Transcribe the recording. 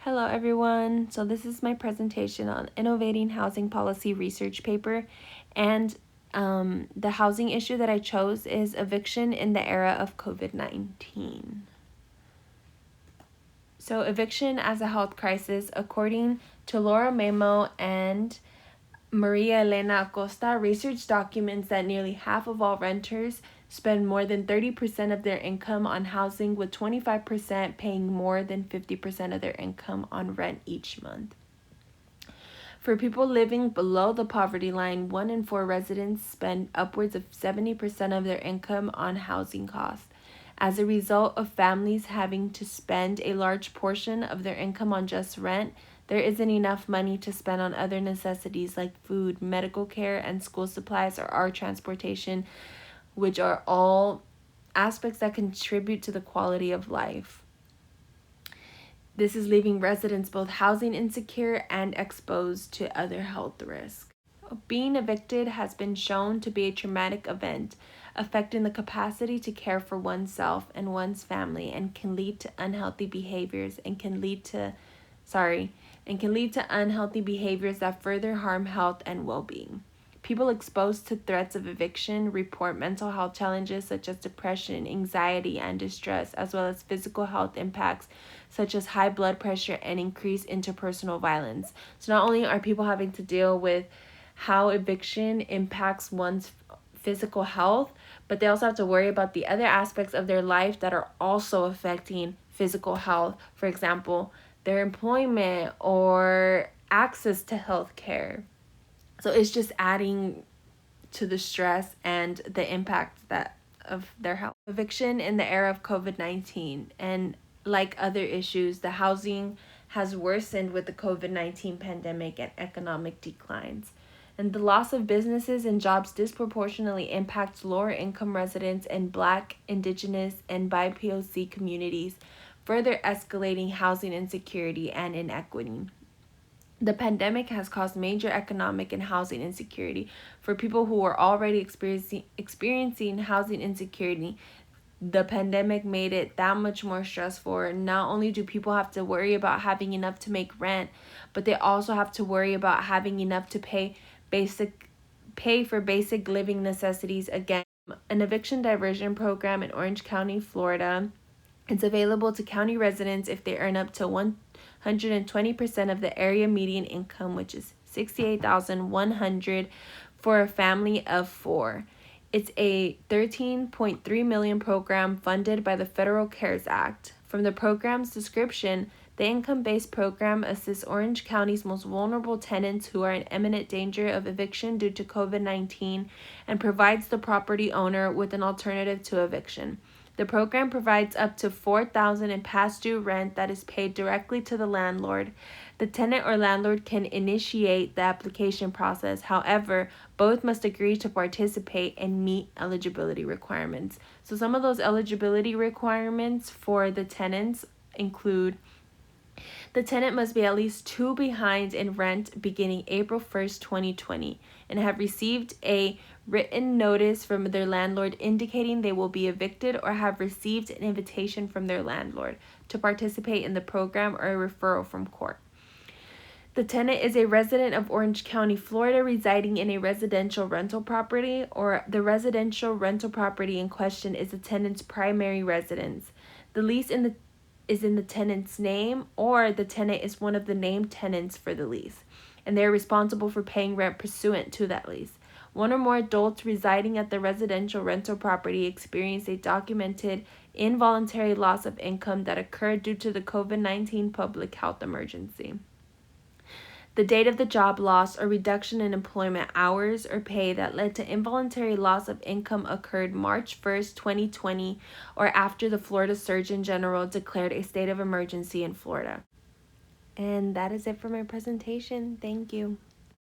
Hello everyone. So this is my presentation on innovating housing policy research paper, and the housing issue that I chose is eviction in the era of COVID-19. So eviction as a health crisis, according to Laura Memo and Maria Elena Acosta, research documents that nearly half of all renters spend more than 30% of their income on housing, with 25% paying more than 50% of their income on rent each month. For people living below the poverty line, 1 in 4 residents spend upwards of 70% of their income on housing costs. As a result of families having to spend a large portion of their income on just rent, there isn't enough money to spend on other necessities like food, medical care, and school supplies, or our transportation, which are all aspects that contribute to the quality of life. This is leaving residents both housing insecure and exposed to other health risks. Being evicted has been shown to be a traumatic event, affecting the capacity to care for oneself and one's family, and can lead to unhealthy behaviors unhealthy behaviors that further harm health and well-being. People exposed to threats of eviction report mental health challenges such as depression, anxiety, and distress, as well as physical health impacts such as high blood pressure and increased interpersonal violence. So not only are people having to deal with how eviction impacts one's physical health, but they also have to worry about the other aspects of their life that are also affecting physical health. For example, their employment or access to health care. So it's just adding to the stress and the impact of their health. Eviction in the era of COVID-19, and like other issues, the housing has worsened with the COVID-19 pandemic and economic declines. And the loss of businesses and jobs disproportionately impacts lower income residents in Black, Indigenous, and BIPOC communities, further escalating housing insecurity and inequity. The pandemic has caused major economic and housing insecurity. For people who are already experiencing housing insecurity, the pandemic made it that much more stressful. Not only do people have to worry about having enough to make rent, but they also have to worry about having enough to pay for basic living necessities. Again, an eviction diversion program in Orange County, Florida. It's available to county residents if they earn up to 120% of the area median income, which is $68,100 for a family of 4. It's a $13.3 million program funded by the Federal CARES Act. From the program's description, the income-based program assists Orange County's most vulnerable tenants who are in imminent danger of eviction due to COVID-19 and provides the property owner with an alternative to eviction. The program provides up to $4,000 in past due rent that is paid directly to the landlord. The tenant or landlord can initiate the application process. However, both must agree to participate and meet eligibility requirements. So some of those eligibility requirements for the tenants include: the tenant must be at least 2 behind in rent beginning April 1st, 2020, and have received a written notice from their landlord indicating they will be evicted, or have received an invitation from their landlord to participate in the program or a referral from court. The tenant is a resident of Orange County, Florida, residing in a residential rental property, or the residential rental property in question is the tenant's primary residence. The lease is in the tenant's name, or the tenant is one of the named tenants for the lease, and they are responsible for paying rent pursuant to that lease. 1 or more adults residing at the residential rental property experienced a documented involuntary loss of income that occurred due to the COVID-19 public health emergency. The date of the job loss or reduction in employment hours or pay that led to involuntary loss of income occurred March 1st, 2020, or after the Florida Surgeon General declared a state of emergency in Florida. And that is it for my presentation. Thank you.